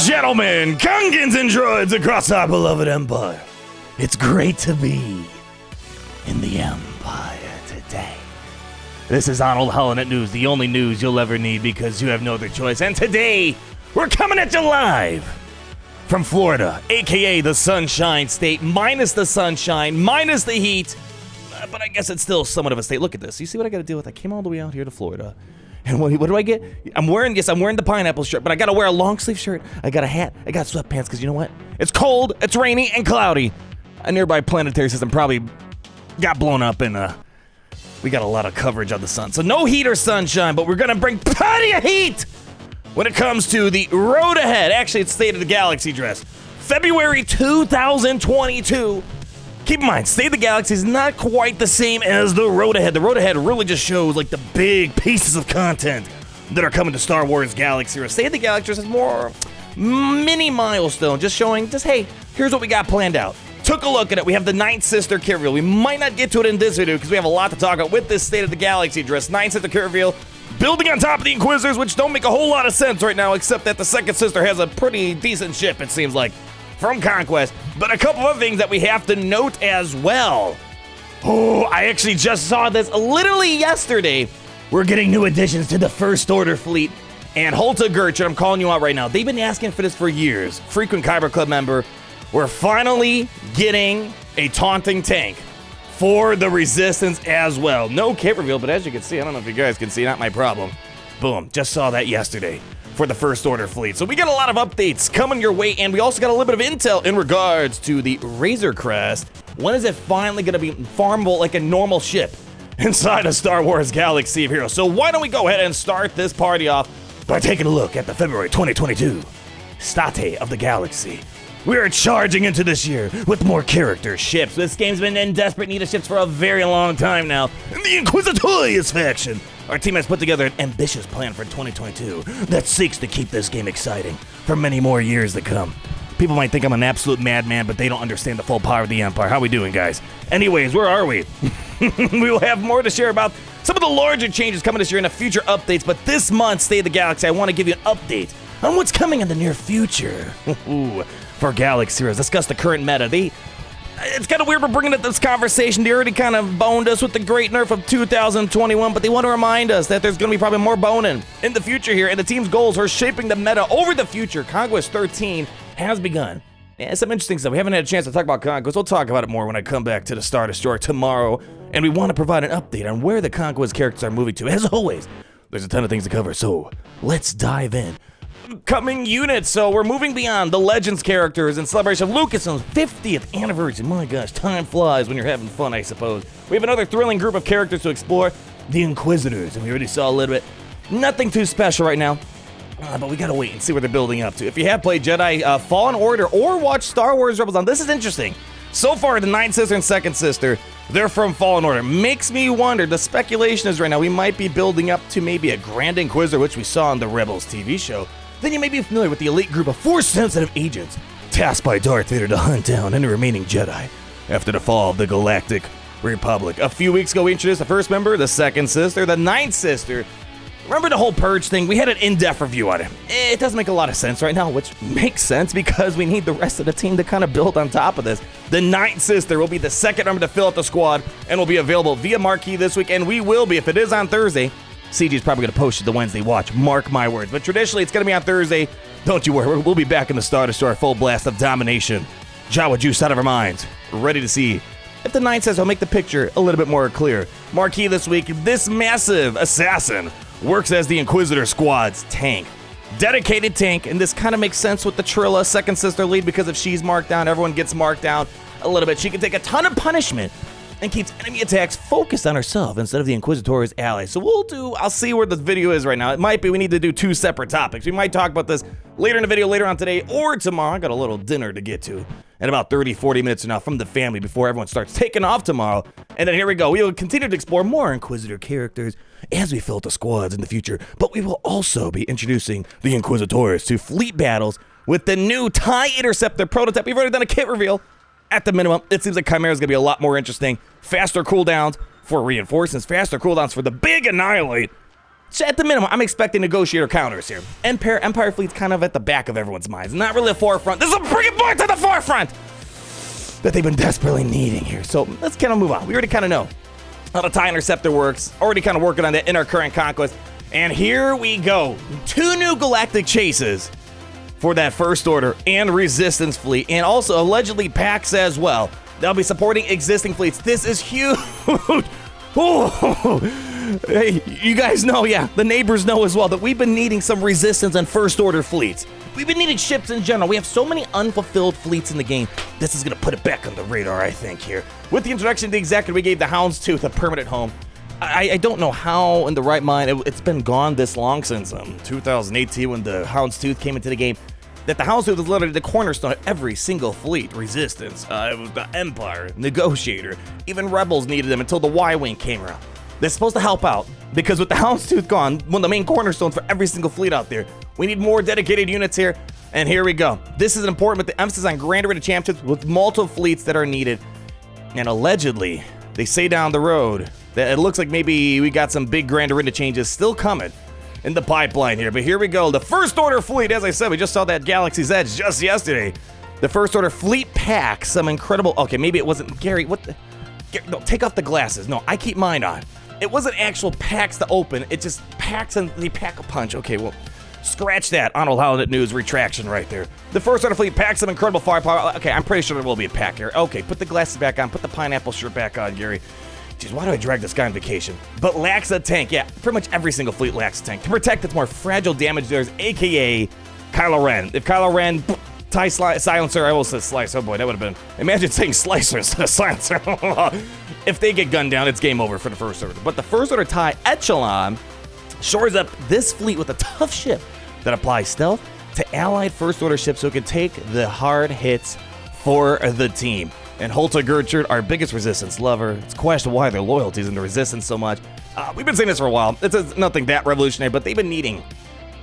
Gentlemen, Gungans and droids across our beloved empire, it's great to be in the empire today. This is Arnold Holland News, the only news you'll ever need because you have no other choice. And today, we're coming at you live from Florida, aka the Sunshine State, minus the sunshine, minus the heat. But I guess it's still somewhat of a state. Look at this. You see what I got to deal with? I came all the way out here to Florida. And what do I get? I'm wearing the pineapple shirt, but I got to wear a long sleeve shirt. I got a hat. I got sweatpants because you know what? It's cold, it's rainy, and cloudy. A nearby planetary system probably got blown up and we got a lot of coverage on the sun. So no heat or sunshine, but we're going to bring plenty of heat when it comes to the road ahead. Actually, it's State of the Galaxy dress. February 2022. Keep in mind, State of the Galaxy is not quite the same as the road ahead. The road ahead really just shows like the big pieces of content that are coming to Star Wars Galaxy. State of the Galaxy is more mini milestone, just showing, hey, here's what we got planned out. Took a look at it. We have the Ninth Sister kit reveal. We might not get to it in this video because we have a lot to talk about with this State of the Galaxy dress. Ninth Sister kit reveal, building on top of the Inquisitors, which don't make a whole lot of sense right now, except that the second sister has a pretty decent ship, it seems like, from Conquest. But a couple of things that we have to note as well. Oh, I actually just saw this literally yesterday. We're getting new additions to the First Order fleet. And Holta Gertch, I'm calling you out right now. They've been asking for this for years. Frequent Kyber Club member. We're finally getting a taunting tank for the Resistance as well. No kit reveal, but as you can see, I don't know if you guys can see, not my problem. Boom, just saw that yesterday for the First Order fleet. So we got a lot of updates coming your way, and we also got a little bit of intel in regards to the Razor Crest. When is it finally going to be farmable like a normal ship inside a Star Wars Galaxy of Heroes? So why don't we go ahead and start this party off by taking a look at the February 2022 State of the Galaxy. We are charging into this year with more character ships. This game's been in desperate need of ships for a very long time now. And the Inquisitors faction. Our team has put together an ambitious plan for 2022 that seeks to keep this game exciting for many more years to come. People might think I'm an absolute madman, but they don't understand the full power of the Empire. How we doing, guys? Anyways, where are we? We will have more to share about some of the larger changes coming this year in the future updates, but this month's State of the Galaxy, I want to give you an update on what's coming in the near future. For Galaxy Heroes, discuss the current meta. It's kind of weird we're bringing up this conversation. They already kind of boned us with the great nerf of 2021, but they want to remind us that there's going to be probably more boning in the future here, and the team's goals are shaping the meta over the future. Conquest 13 has begun. Yeah, some interesting stuff. We haven't had a chance to talk about Conquest. We'll talk about it more when I come back to the Star Destroyer tomorrow, and we want to provide an update on where the Conquest characters are moving to. As always, there's a ton of things to cover, so let's dive in. Coming units, so we're moving beyond the Legends characters in celebration of Lucasfilm's 50th anniversary. My gosh, time flies when you're having fun, I suppose. We have another thrilling group of characters to explore, the Inquisitors, and we already saw a little bit. Nothing too special right now, but we gotta wait and see what they're building up to. If you have played Jedi Fallen Order or watched Star Wars Rebels on, this is interesting. So far, the Ninth Sister and Second Sister, they're from Fallen Order. Makes me wonder, the speculation is right now we might be building up to maybe a Grand Inquisitor, which we saw in the Rebels TV show. Then you may be familiar with the elite group of Force-sensitive agents tasked by Darth Vader to hunt down any remaining Jedi after the fall of the Galactic Republic. A few weeks ago, we introduced the first member, the Second Sister, the Ninth Sister. Remember the whole Purge thing? We had an in-depth review on it. It doesn't make a lot of sense right now, which makes sense because we need the rest of the team to kind of build on top of this. The Ninth Sister will be the second member to fill out the squad and will be available via Marquee this week, and we will be, if it is on Thursday, CG's probably going to post it the Wednesday watch, mark my words. But traditionally, it's going to be on Thursday. Don't you worry, we'll be back in the Star Destroyer full blast of domination. Jawa juice out of our minds, ready to see if the Ninth says I'll make the picture a little bit more clear. Marquee this week, this massive assassin works as the Inquisitor squad's tank. Dedicated tank, and this kind of makes sense with the Trilla Second Sister lead because if she's marked down, everyone gets marked down a little bit. She can take a ton of punishment and keeps enemy attacks focused on herself instead of the Inquisitor's allies. So I'll see where the video is right now. It might be we need to do two separate topics. We might talk about this later in the video, later on today or tomorrow. I got a little dinner to get to in about 30, 40 minutes now from the family before everyone starts taking off tomorrow. And then here we go. We will continue to explore more Inquisitor characters as we fill out the squads in the future. But we will also be introducing the Inquisitors to fleet battles with the new TIE Interceptor prototype. We've already done a kit reveal. At the minimum, it seems like Chimera is going to be a lot more interesting. Faster cooldowns for reinforcements, faster cooldowns for the big Annihilate, So at the minimum, I'm expecting negotiator counters here. Empire fleet's kind of at the back of everyone's minds. Not really the forefront. This is a bring point to the forefront that they've been desperately needing here. So let's kind of move on. We already kind of know how the TIE Interceptor works. Already kind of working on that in our current Conquest. And here we go. 2 new galactic chases for that First Order and Resistance fleet. And also allegedly packs as well. They'll be supporting existing fleets. This is huge. Hey, you guys know, yeah, the neighbors know as well that we've been needing some Resistance and First Order fleets. We've been needing ships in general. We have so many unfulfilled fleets in the game. This is going to put it back on the radar, I think, here. With the introduction of the Executor, we gave the Houndstooth a permanent home. I don't know how in the right mind, it's been gone this long since 2018 when the Houndstooth came into the game, that the Houndstooth was literally the cornerstone of every single fleet. Resistance, it was the Empire, Negotiator, even Rebels needed them until the Y-Wing came around. They're supposed to help out, because with the Houndstooth gone, one of the main cornerstones for every single fleet out there, we need more dedicated units here, and here we go. This is important with the emphasis on Grand Arena Championships with multiple fleets that are needed, and allegedly, they say down the road that it looks like maybe we got some big Grand Arena changes still coming in the pipeline here, but here we go. The First Order fleet, as I said, we just saw that Galaxy's Edge just yesterday. The First Order fleet pack, some incredible, okay, maybe it wasn't, Gary, what the, no, take off the glasses. No, I keep mine on. It wasn't actual packs to open, it just packs and the pack a punch. Okay, well, scratch that Arnold Holiday News retraction right there. The First Order fleet packs some incredible firepower. Okay, I'm pretty sure there will be a pack here. Okay, put the glasses back on, put the pineapple shirt back on, Gary. Jeez, why do I drag this guy on vacation? But lacks a tank. Yeah, pretty much every single fleet lacks a tank. To protect its more fragile damage dealers, a.k.a. Kylo Ren. If Kylo Ren, TIE silencer, I will say slice. Oh boy, that would have been... Imagine saying slicer instead of silencer. If they get gunned down, it's game over for the First Order. But the First Order TIE Echelon shores up this fleet with a tough ship that applies stealth to allied First Order ships so it can take the hard hits for the team. And Holta Gertrude, our biggest Resistance lover, it's questioned why their loyalty is in the Resistance so much. We've been saying this for a while. It's nothing that revolutionary, but they've been needing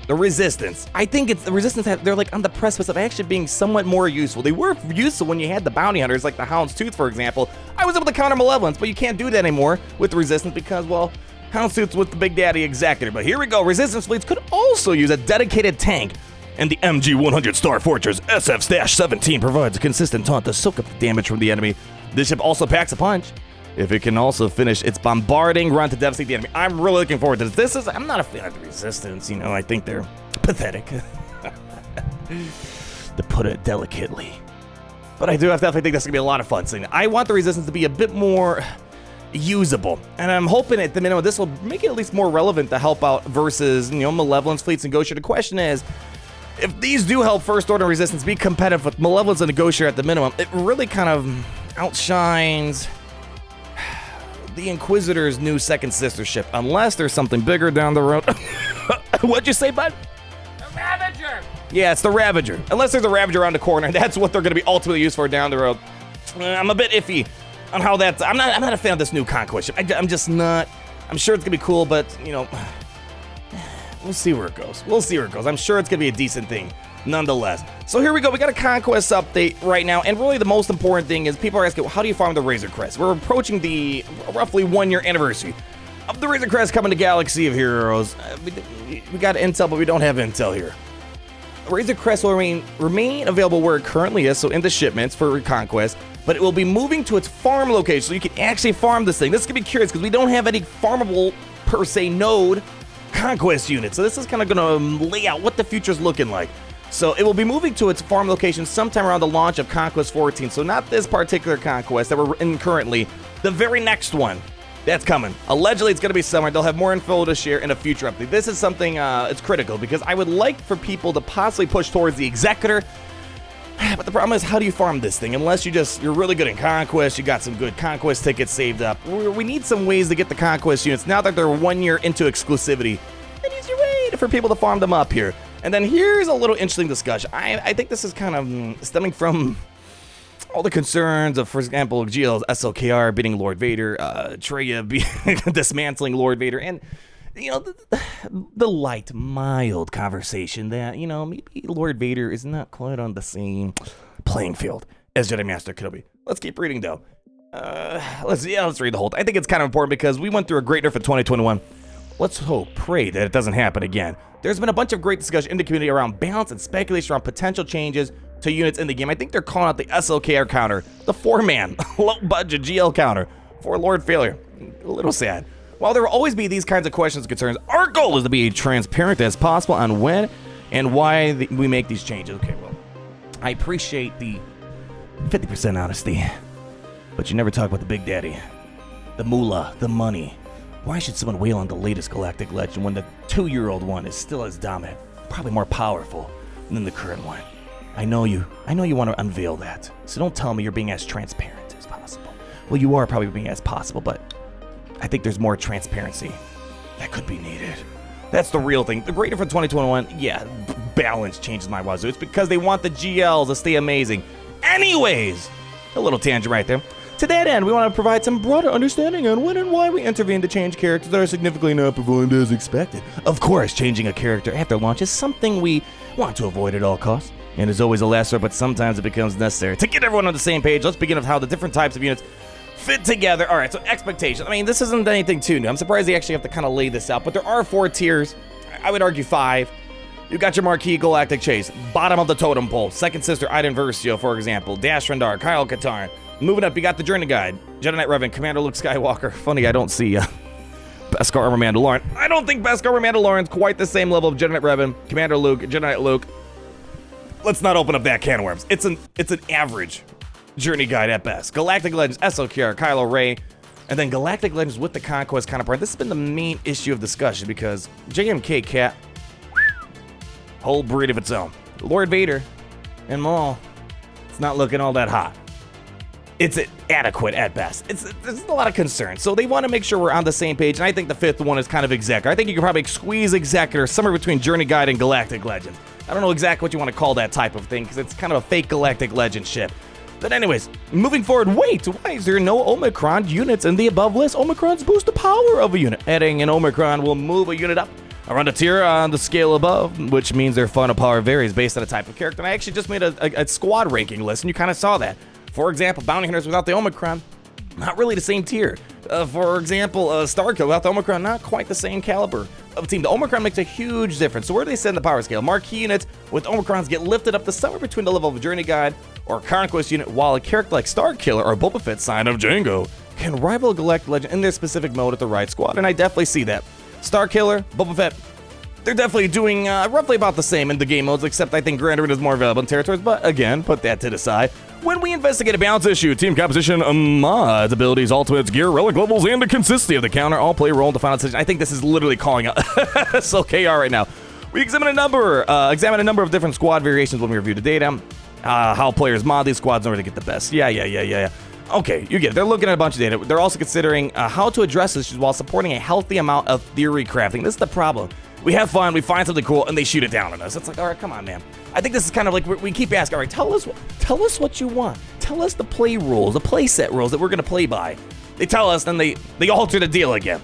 the Resistance. I think it's the Resistance, they're like on the precipice of actually being somewhat more useful. They were useful when you had the bounty hunters, like the Houndstooth, for example. I was able to counter Malevolence, but you can't do that anymore with the Resistance because, well, Houndstooth's with the Big Daddy Executor. But here we go. Resistance fleets could also use a dedicated tank. And the MG-100 Star Fortress SF-17 provides a consistent taunt to soak up the damage from the enemy. This ship also packs a punch if it can also finish its bombarding run to devastate the enemy. I'm really looking forward to this. I'm not a fan of the Resistance, you know, I think they're pathetic, to put it delicately. But I do definitely think this is going to be a lot of fun. So I want the Resistance to be a bit more usable, and I'm hoping at the minimum this will make it at least more relevant to help out versus, you know, Malevolence fleets and Negotiator. The question is, if these do help First Order Resistance be competitive with Malevolence and Negotiator at the minimum, it really kind of outshines the Inquisitors' new second sister ship, unless there's something bigger down the road. What'd you say, bud? The Ravager! Yeah, it's the Ravager. Unless there's a Ravager around the corner, that's what they're going to be ultimately used for down the road. I'm a bit iffy on how that's... I'm not a fan of this new Conquest ship. I'm just not... I'm sure it's going to be cool, but, you know... We'll see where it goes. I'm sure it's going to be a decent thing, nonetheless. So here we go. We got a Conquest update right now, and really the most important thing is people are asking, well, how do you farm the Razor Crest? We're approaching the roughly 1-year anniversary of the Razor Crest coming to Galaxy of Heroes. We got intel, but we don't have intel here. Razor Crest will remain available where it currently is, so in the shipments for Conquest, but it will be moving to its farm location, so you can actually farm this thing. This is going to be curious, because we don't have any farmable, per se, node Conquest unit, so this is kind of going to lay out what the future's looking like. So it will be moving to its farm location sometime around the launch of Conquest 14, so not this particular Conquest that we're in currently, the very next one that's coming. Allegedly it's going to be summer. They'll have more info to share in a future update. This is something it's critical, because I would like for people to possibly push towards the Executor, but the problem is, how do you farm this thing? Unless you're really good in Conquest, you got some good Conquest tickets saved up. We need some ways to get the Conquest units, now that they're 1 year into exclusivity, an easier way for people to farm them up here. And then here's a little interesting discussion. I think this is kind of stemming from all the concerns of, for example, GL's SLKR beating Lord Vader, Traya dismantling Lord Vader, and, you know, the light, mild conversation that, you know, maybe Lord Vader is not quite on the same playing field as Jedi Master Kenobi. Let's keep reading, though. Let's read the whole thing. I think it's kind of important because we went through a great nerf in 2021. Let's hope, pray that it doesn't happen again. There's been a bunch of great discussion in the community around balance and speculation around potential changes to units in the game. I think they're calling out the SLKR counter, the 4-man, low-budget GL counter for Lord Failure. A little sad. While there will always be these kinds of questions and concerns, our goal is to be transparent as possible on when and why we make these changes. Okay, well, I appreciate the 50% honesty, but you never talk about the big daddy, the moolah, the money. Why should someone wail on the latest Galactic Legend when the 2-year-old one is still as dominant, probably more powerful than the current one? I know you want to unveil that, so don't tell me you're being as transparent as possible. Well, you are probably being as possible, but I think there's more transparency that could be needed. That's the real thing. The greater for 2021, yeah, balance changes my wazoo. It's because they want the GLs to stay amazing. Anyways, a little tangent right there. To that end, we want to provide some broader understanding on when and why we intervene to change characters that are significantly not performed as expected. Of course, changing a character after launch is something we want to avoid at all costs, and is always a last resort, but sometimes it becomes necessary. To get everyone on the same page, let's begin with how the different types of units fit together. All right, so expectations. I mean, this isn't anything too new. I'm surprised they actually have to kind of lay this out, but there are 4 tiers. I would argue 5. You got your marquee Galactic Chase, bottom of the totem pole, Second Sister Iden Versio, for example, Dash Rendar, Kyle Katarn. Moving up, you got the Journey Guide, Jedi Knight Revan, Commander Luke Skywalker. Funny, I don't see Beskar Armor Mandalorian. I don't think Beskar Armor Mandalorian's quite the same level of Jedi Knight Revan, Commander Luke, Jedi Knight Luke. Let's not open up that can of worms. It's an average Journey Guide at best. Galactic Legends, SLKR, Kylo Ray, and then Galactic Legends with the Conquest counterpart. This has been the main issue of discussion because JMK Cat, whole breed of its own. Lord Vader and Maul, it's not looking all that hot. It's adequate at best. There's a lot of concern. So they want to make sure we're on the same page, and I think the 5th one is kind of Executor. I think you could probably squeeze Executor somewhere between Journey Guide and Galactic Legend. I don't know exactly what you want to call that type of thing, because it's kind of a fake Galactic Legend ship. But anyways, moving forward, wait, why is there no Omicron units in the above list? Omicrons boost the power of a unit. Adding an Omicron will move a unit up around a tier on the scale above, which means their final power varies based on the type of character. And I actually just made a squad ranking list, and you kind of saw that. For example, Bounty Hunters without the Omicron, not really the same tier. For example, Starkill without the Omicron, not quite the same caliber of a team. The Omicron makes a huge difference. So where do they set in the power scale? Marquee units with Omicrons get lifted up to somewhere between the level of a Journey Guide or Conquest unit, while a character like Starkiller or Boba Fett, Sign of Django, can rival a Galactic Legend in their specific mode at the right squad. And I definitely see that. Starkiller, Boba Fett, they're definitely doing roughly about the same in the game modes, except I think Grand Arena is more available in territories, but again, put that to the side. When we investigate a balance issue, team composition, mods, abilities, ultimates, gear, relic levels, and the consistency of the counter, all play a role in the final decision. I think this is literally calling out SLKR right now. We examine a number of different squad variations when we review the data, how players mod these squads in order to get the best. Yeah. Okay, you get it. They're looking at a bunch of data. They're also considering how to address issues while supporting a healthy amount of theory crafting. This is the problem. We have fun, we find something cool, and they shoot it down on us. It's like, all right, come on, man. I think this is kind of like we keep asking, all right, tell us what you want. Tell us the play rules, the play set rules that we're going to play by. They tell us, then they alter the deal again.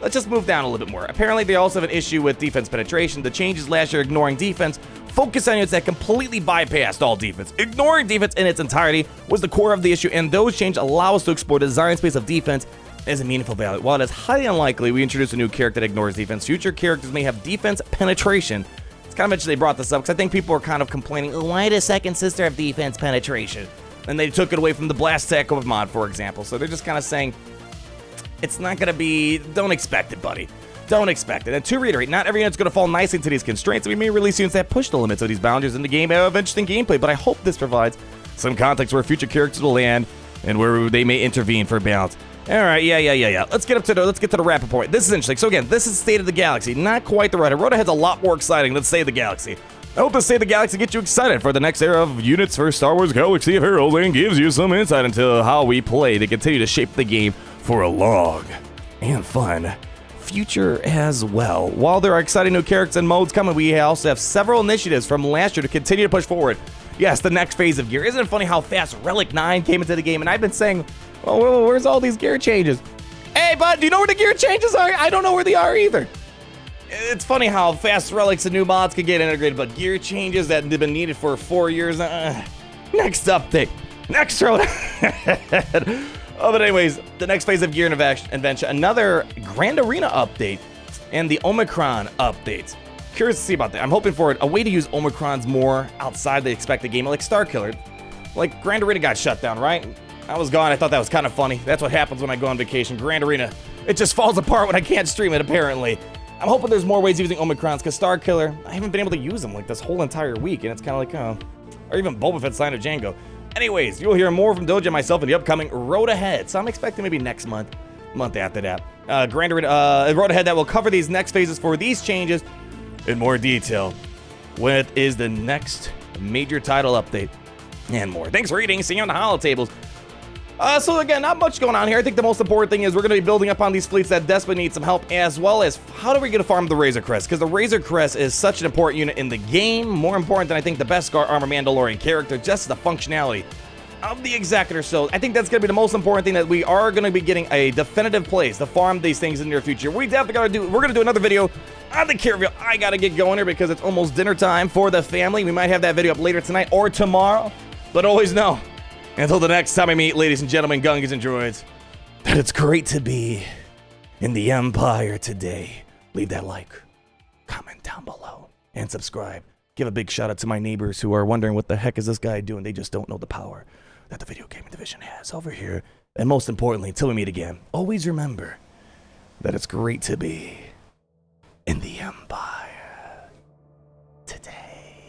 Let's just move down a little bit more. Apparently, they also have an issue with defense penetration. The changes last year ignoring defense focus on units that completely bypassed all defense. Ignoring defense in its entirety was the core of the issue, and those changes allow us to explore the design space of defense as a meaningful value. While it is highly unlikely we introduce a new character that ignores defense, future characters may have defense penetration. It's kind of mentioned they brought this up because I think people are kind of complaining, why does Second Sister have defense penetration? And they took it away from the Blast Tackle mod, for example. So they're just kind of saying, it's not going to be, don't expect it, buddy. Don't expect it. And to reiterate, not every unit's going to fall nicely into these constraints. We may release units that push the limits of these boundaries in the game and have interesting gameplay, but I hope this provides some context where future characters will land and where they may intervene for balance. All right, yeah. Let's get to the wrap-up point. This is interesting. So again, this is State of the Galaxy. Not quite the right. I wrote ahead's a lot more exciting than State of the Galaxy. I hope the State of the Galaxy gets you excited for the next era of units for Star Wars Galaxy of Heroes and gives you some insight into how we play to continue to shape the game for a long and fun future as well. While there are exciting new characters and modes coming, we also have several initiatives from last year to continue to push forward. Yes, the next phase of gear. Isn't it funny how fast Relic 9 came into the game? And I've been saying, well, where's all these gear changes? Hey, bud, do you know where the gear changes are? I don't know where they are either. It's funny how fast relics and new mods can get integrated, but gear changes that have been needed for 4 years. Next update. Next road. But anyways, the next phase of gear invention, another Grand Arena update. and the Omicron updates. Curious to see about that. I'm hoping for a way to use Omicrons more outside the expected game, like Starkiller. Like, Grand Arena got shut down, right? I was gone. I thought that was kind of funny. That's what happens when I go on vacation. Grand Arena, it just falls apart when I can't stream it, apparently. I'm hoping there's more ways of using Omicrons, because Starkiller, I haven't been able to use them like this whole entire week, and it's kind of like, oh. Or even Boba Fett signed a Django. Anyways, you'll hear more from Doja and myself in the upcoming Road Ahead. So I'm expecting maybe next month after that. Grand Arena, Road Ahead that will cover these next phases for these changes in more detail. When it is the next major title update and more. Thanks for reading. See you on the holotables. So again, not much going on here. I think the most important thing is we're going to be building up on these fleets that desperately need some help, as well as how do we get to farm the Razor Crest? Because the Razor Crest is such an important unit in the game, more important than I think the Beskar Armor Mandalorian character, just the functionality of the Executor. So I think that's going to be the most important thing, that we are going to be getting a definitive place to farm these things in the near future. We're going to do another video on the kit reveal. I got to get going here because it's almost dinner time for the family. We might have that video up later tonight or tomorrow, but always know, until the next time I meet, ladies and gentlemen, Gungans and Droids, that it's great to be in the Empire today. Leave that like, comment down below, and subscribe. Give a big shout out to my neighbors who are wondering what the heck is this guy doing. They just don't know the power that the video gaming division has over here. And most importantly, until we meet again, always remember that it's great to be in the Empire today.